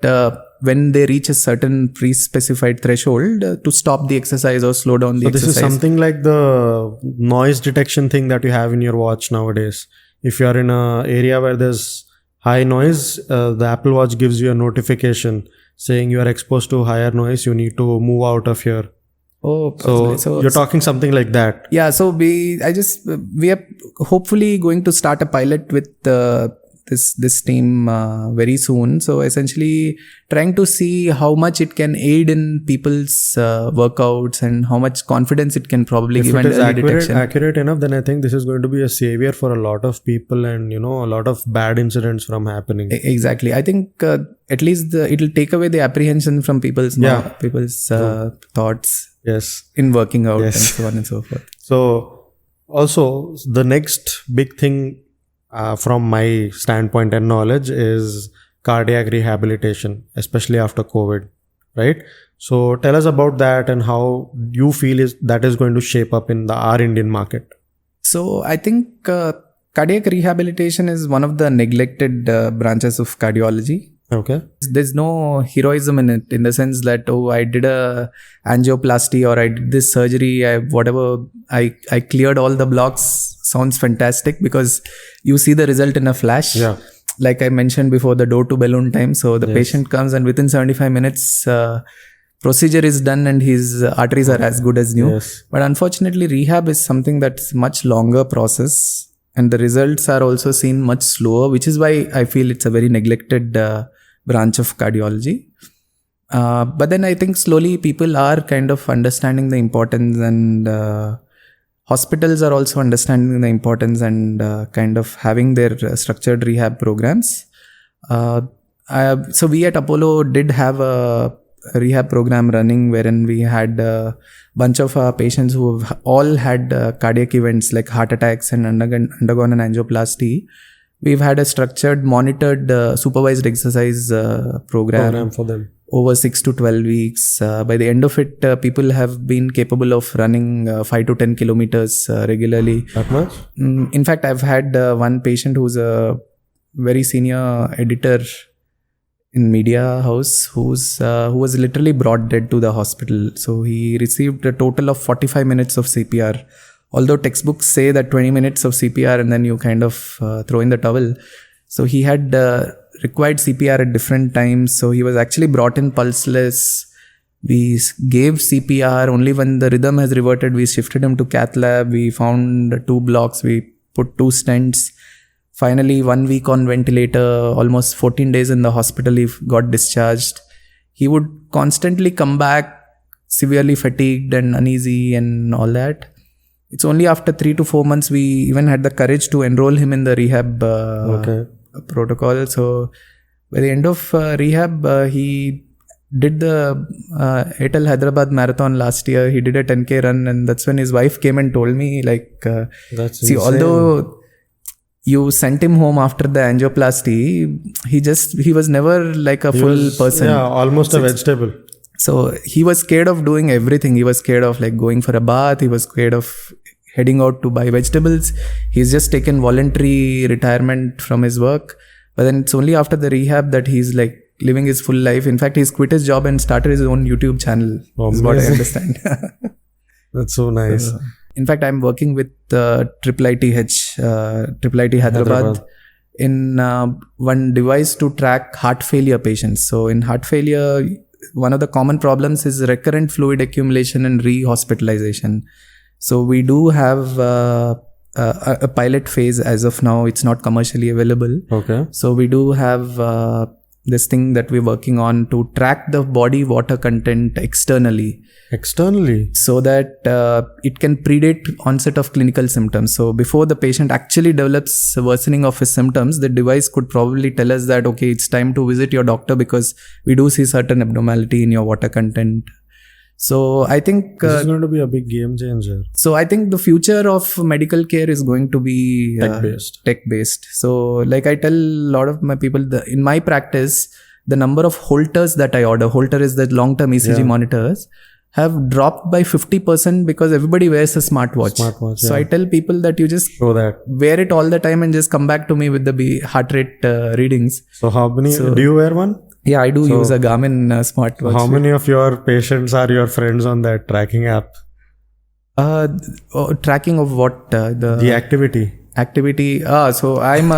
when they reach a certain pre-specified threshold to stop the exercise or slow down the exercise. So this is something like the noise detection thing that you have in your watch nowadays. If you are in an area where there's high noise, the Apple Watch gives you a notification saying you are exposed to higher noise, you need to move out of here. Oh, so you're talking something like that. Yeah, so we are hopefully going to start a pilot with this team very soon. So essentially trying to see how much it can aid in people's workouts and how much confidence it can probably give. If it is accurate enough, then I think this is going to be a savior for a lot of people and, a lot of bad incidents from happening. Exactly. I think at least it'll take away the apprehension from people's thoughts. Yes. In working out and so on and so forth. So also the next big thing from my standpoint and knowledge is cardiac rehabilitation, especially after COVID, right? So tell us about that and how you feel that is going to shape up in our Indian market. So I think cardiac rehabilitation is one of the neglected branches of cardiology. Okay. There's no heroism in it, in the sense that, I did a angioplasty or I did this surgery, I cleared all the blocks. Sounds fantastic because you see the result in a flash. Yeah. Like I mentioned before, the door to balloon time. So the patient comes and within 75 minutes, procedure is done and his arteries are as good as new. Yes. But unfortunately, rehab is something that's much longer process and the results are also seen much slower, which is why I feel it's a very neglected branch of cardiology. But then I think slowly people are kind of understanding the importance and hospitals are also understanding the importance and kind of having their structured rehab programs. So we at Apollo did have a rehab program running wherein we had a bunch of patients who have all had cardiac events like heart attacks and undergone an angioplasty. We've had a structured, monitored, supervised exercise program for them over 6 to 12 weeks. By the end of it, people have been capable of running 5 to 10 kilometers regularly. That much? In fact, I've had one patient who's a very senior editor in media house who was literally brought dead to the hospital. So he received a total of 45 minutes of CPR. Although textbooks say that 20 minutes of CPR and then you kind of throw in the towel. So he had required CPR at different times. So he was actually brought in pulseless. We gave CPR only when the rhythm has reverted. We shifted him to cath lab. We found 2 blocks. We put 2 stents. Finally, 1 week on ventilator, almost 14 days in the hospital, he got discharged. He would constantly come back severely fatigued and uneasy and all that. It's only after 3 to 4 months we even had the courage to enroll him in the rehab protocol. So by the end of rehab, he did the Airtel Hyderabad marathon last year. He did a 10K run and that's when his wife came and told me although you sent him home after the angioplasty, he was never like a full person. Yeah, almost a vegetable. So he was scared of doing everything. He was scared of like going for a bath. He was scared of heading out to buy vegetables. He's just taken voluntary retirement from his work. But then it's only after the rehab that he's like living his full life. In fact, he's quit his job and started his own YouTube channel. Is what I understand. That's so nice. In fact, I'm working with IIT Hyderabad in one device to track heart failure patients. So in heart failure, one of the common problems is recurrent fluid accumulation and re-hospitalization. So we do have a pilot phase as of now. It's not commercially available. Okay. So we do have this thing that we're working on to track the body water content externally. So that it can predate onset of clinical symptoms. So before the patient actually develops a worsening of his symptoms, the device could probably tell us that, okay, it's time to visit your doctor because we do see certain abnormality in your water content. So I think this is going to be a big game changer. So I think the future of medical care is going to be tech-based. So like I tell a lot of my people, in my practice, the number of Holters that I order, Holter is the long-term ECG monitors, have dropped by 50% because everybody wears a smartwatch. So I tell people that you just wear it all the time and just come back to me with the heart rate readings. So how many, do you wear one? Yeah, I do use a Garmin smartwatch. How many of your patients are your friends on that tracking app? Tracking of what? The activity. So I'm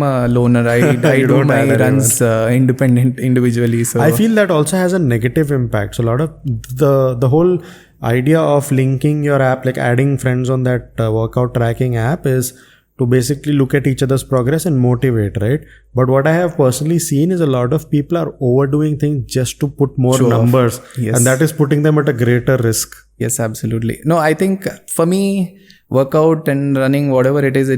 a loner. I do my runs individually. So I feel that also has a negative impact. So a lot of the whole idea of linking your app, like adding friends on that workout tracking app, is to basically look at each other's progress and motivate, right? But what I have personally seen is a lot of people are overdoing things just to put more numbers. Yes. And that is putting them at a greater risk. Yes, absolutely. No, I think for me, workout and running, whatever it is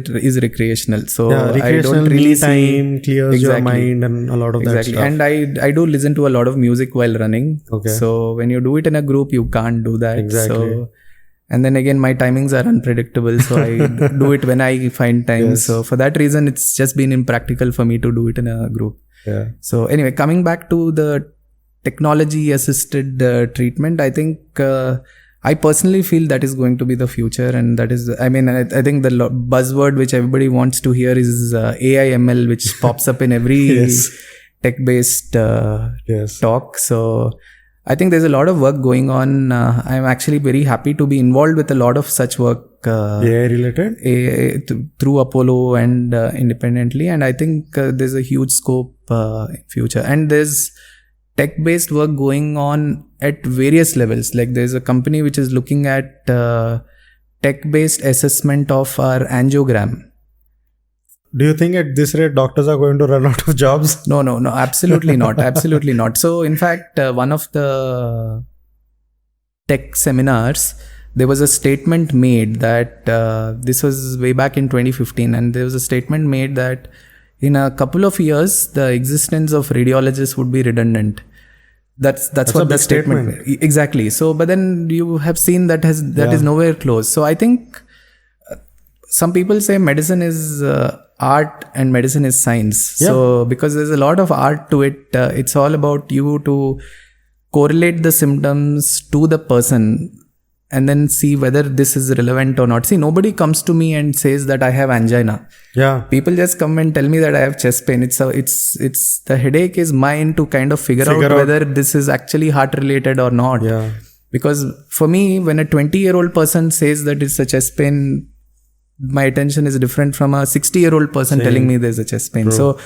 recreational. So I don't really time clears your mind and a lot of that stuff. And I do listen to a lot of music while running. Okay. So when you do it in a group, you can't do that. Exactly. So, and then again, my timings are unpredictable. So I do it when I find time. Yes. So for that reason, it's just been impractical for me to do it in a group. Yeah. So anyway, coming back to the technology assisted treatment, I think I personally feel that is going to be the future. And that is, I think the buzzword which everybody wants to hear is AI ML, which pops up in every tech-based talk. So I think there's a lot of work going on. I'm actually very happy to be involved with a lot of such work. AI related? Through Apollo and independently. And I think there's a huge scope in future. And there's tech-based work going on at various levels. Like there's a company which is looking at tech-based assessment of our angiogram. Do you think at this rate doctors are going to run out of jobs? No, absolutely not. Absolutely not. So in fact, one of the tech seminars, there was a statement made that this was way back in 2015, and there was a statement made that in a couple of years, the existence of radiologists would be redundant. That's what the statement. Exactly. So, but then you have seen that is nowhere close. So I think some people say medicine is art and medicine is science. Yeah. So because there's a lot of art to it, it's all about you to correlate the symptoms to the person and then see whether this is relevant or not. See, nobody comes to me and says that I have angina. Yeah. People just come and tell me that I have chest pain. It's the headache is mine to kind of figure out whether this is actually heart related or not. Yeah. Because for me, when a 20-year-old person says that it's a chest pain, my attention is different from a 60-year-old person telling me there's a chest pain. True. So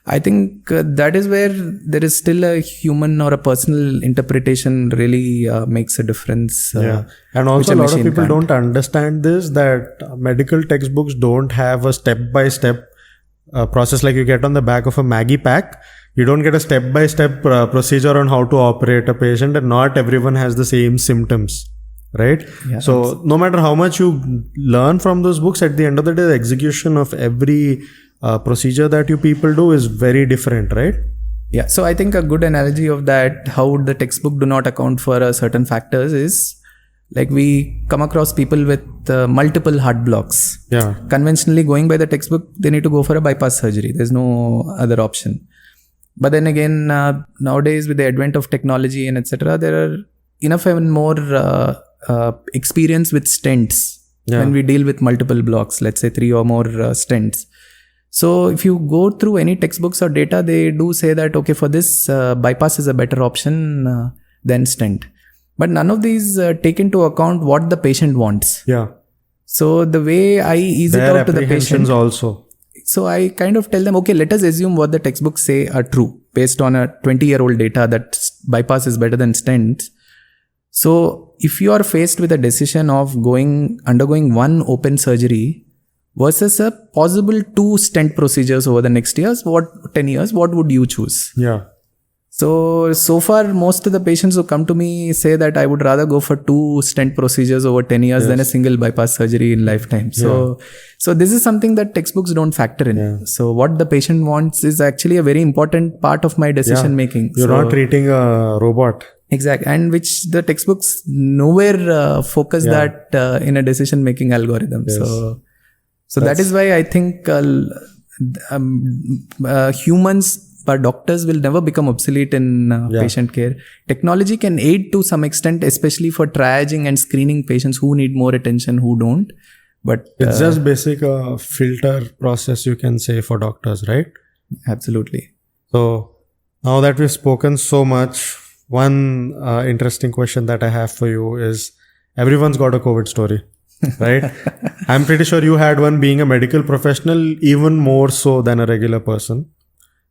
I think that is where there is still a human or a personal interpretation really makes a difference. And also a lot of people don't understand this, that medical textbooks don't have a step-by-step process like you get on the back of a Maggie pack. You don't get a step-by-step procedure on how to operate a patient, and not everyone has the same symptoms. Right? Yeah, so no matter how much you learn from those books, at the end of the day, the execution of every procedure that you people do is very different, right? Yeah. So I think a good analogy of that, how the textbook do not account for certain factors, is Like we come across people with multiple heart blocks. Yeah. Conventionally, going by the textbook, they need to go for a bypass surgery. There's no other option. But then again, nowadays with the advent of technology and etc., there are enough and more experience with stents when we deal with multiple blocks, let's say 3 or more stents. So if you go through any textbooks or data, they do say that, okay, for this, bypass is a better option than stent. But none of these take into account what the patient wants. Yeah. So the way I ease it out to the patient also. So I kind of tell them, okay, let us assume what the textbooks say are true based on a 20-year-old data that bypass is better than stents. So if you are faced with a decision of undergoing one open surgery versus a possible 2 stent procedures over the next 10 years, what would you choose? Yeah. So far, most of the patients who come to me say that I would rather go for 2 stent procedures over 10 years than a single bypass surgery in lifetime. So this is something that textbooks don't factor in. Yeah. So what the patient wants is actually a very important part of my decision making. You're not treating a robot. Exactly. And which the textbooks nowhere focus that in a decision making algorithm. Yes. So that is why I think humans, but doctors will never become obsolete in patient care. Technology can aid to some extent, especially for triaging and screening patients who need more attention, who don't. But it's just basic filter process, you can say, for doctors, right? Absolutely. So now that we've spoken so much, one interesting question that I have for you is, everyone's got a COVID story, right? I'm pretty sure you had one being a medical professional, even more so than a regular person.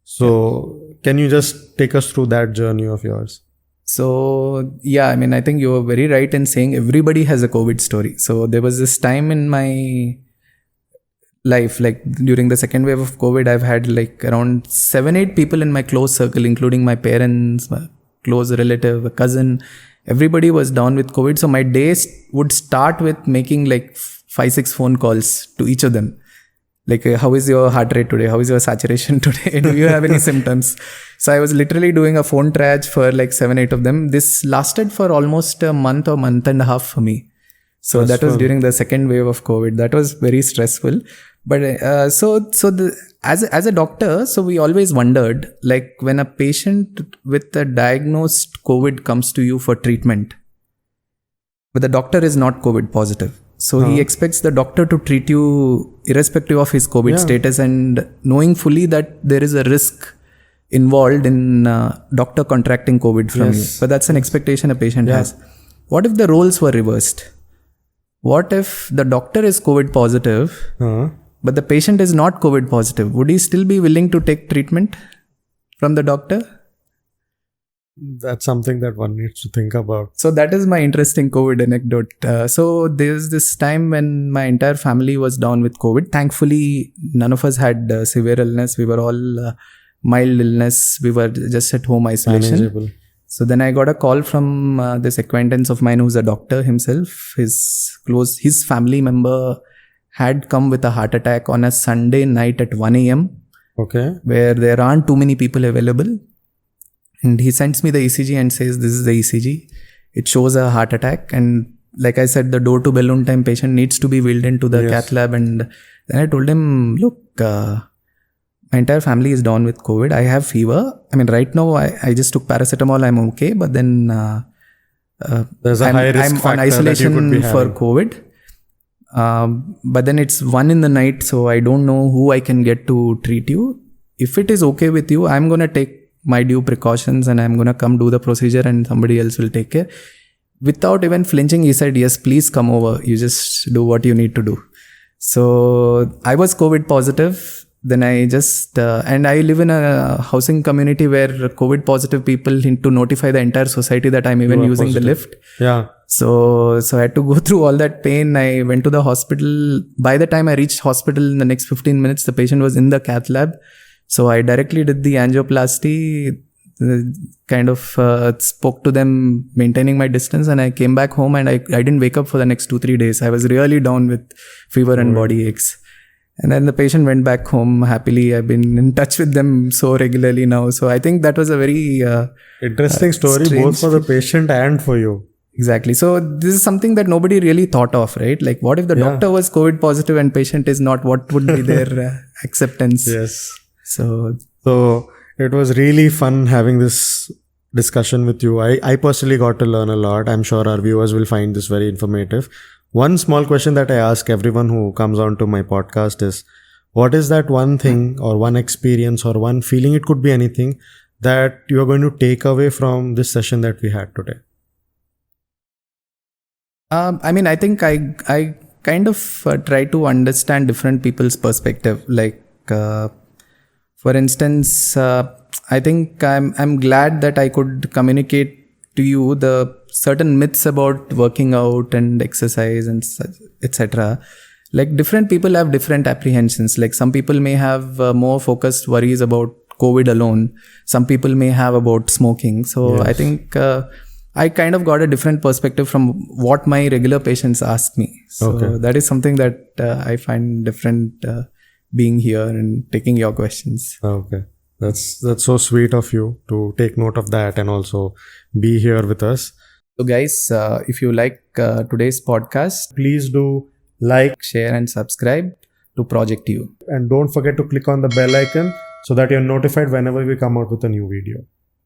So can you just take us through that journey of yours? So I mean, I think you were very right in saying everybody has a COVID story. So there was this time in my life, like during the second wave of COVID, I've had like around 7-8 people in my close circle, including my parents, my close relative, a cousin. Everybody was down with COVID. So my days would start with making like 5-6 phone calls to each of them. Like, how is your heart rate today? How is your saturation today? Do you have any symptoms? So I was literally doing a phone triage for like 7-8 of them. This lasted for almost a month or month and a half for me. So that was during the second wave of COVID. That was very stressful. But as a doctor, so we always wondered, like when a patient with a diagnosed COVID comes to you for treatment, but the doctor is not COVID positive. So he expects the doctor to treat you irrespective of his COVID status, and knowing fully that there is a risk involved in doctor contracting COVID from you. But that's an expectation a patient has. What if the roles were reversed? What if the doctor is COVID positive, but the patient is not COVID positive? Would he still be willing to take treatment from the doctor? That's something that one needs to think about. So that is my interesting COVID anecdote. So there's this time when my entire family was down with COVID. Thankfully, none of us had severe illness. We were all mild illness. We were just at home isolation. Manageable. So then I got a call from this acquaintance of mine who's a doctor himself. His family member had come with a heart attack on a Sunday night at 1 a.m. Okay. Where there aren't too many people available. And he sends me the ECG and says, this is the ECG. It shows a heart attack. And like I said, the door to balloon time patient needs to be wheeled into the cath lab. And then I told him, look, my entire family is down with COVID. I have fever. I mean, right now, I just took paracetamol. I'm okay. But then there's a high risk I'm on isolation for COVID. But then it's 1 a.m. So I don't know who I can get to treat you. If it is okay with you, I'm going to take my due precautions and I'm going to come do the procedure and somebody else will take care. Without even flinching, he said, yes, please come over. You just do what you need to do. So I was COVID positive. Then I just, and I live in a housing community where COVID positive people need to notify the entire society that I'm even using the lift. Yeah. So I had to go through all that pain. I went to the hospital. By the time I reached hospital in the next 15 minutes, the patient was in the cath lab. So I directly did the angioplasty, kind of spoke to them, maintaining my distance, and I came back home and I didn't wake up for the next 2-3 days. I was really down with fever and body aches. And then the patient went back home happily. I've been in touch with them so regularly now. So I think that was a very interesting story, both for the patient and for you. Exactly. So this is something that nobody really thought of, right? Like, what if the doctor was COVID positive and patient is not? What would be their acceptance? Yes. So it was really fun having this discussion with you. I personally got to learn a lot. I'm sure our viewers will find this very informative. One small question that I ask everyone who comes on to my podcast is, what is that one thing or one experience or one feeling, it could be anything, that you are going to take away from this session that we had today? I mean, I think I kind of try to understand different people's perspective. Like, for instance, I think I'm glad that I could communicate to you the certain myths about working out and exercise and etc. Like, different people have different apprehensions. Like, some people may have more focused worries about COVID alone. Some people may have about smoking. So Yes. I think I kind of got a different perspective from what my regular patients ask me. So that is something that I find different being here and taking your questions. Okay. That's so sweet of you to take note of that and also be here with us. So guys, if you like today's podcast, Please do like share and subscribe to Project You. and don't forget to click on the bell icon so that you're notified whenever we come out with a new video.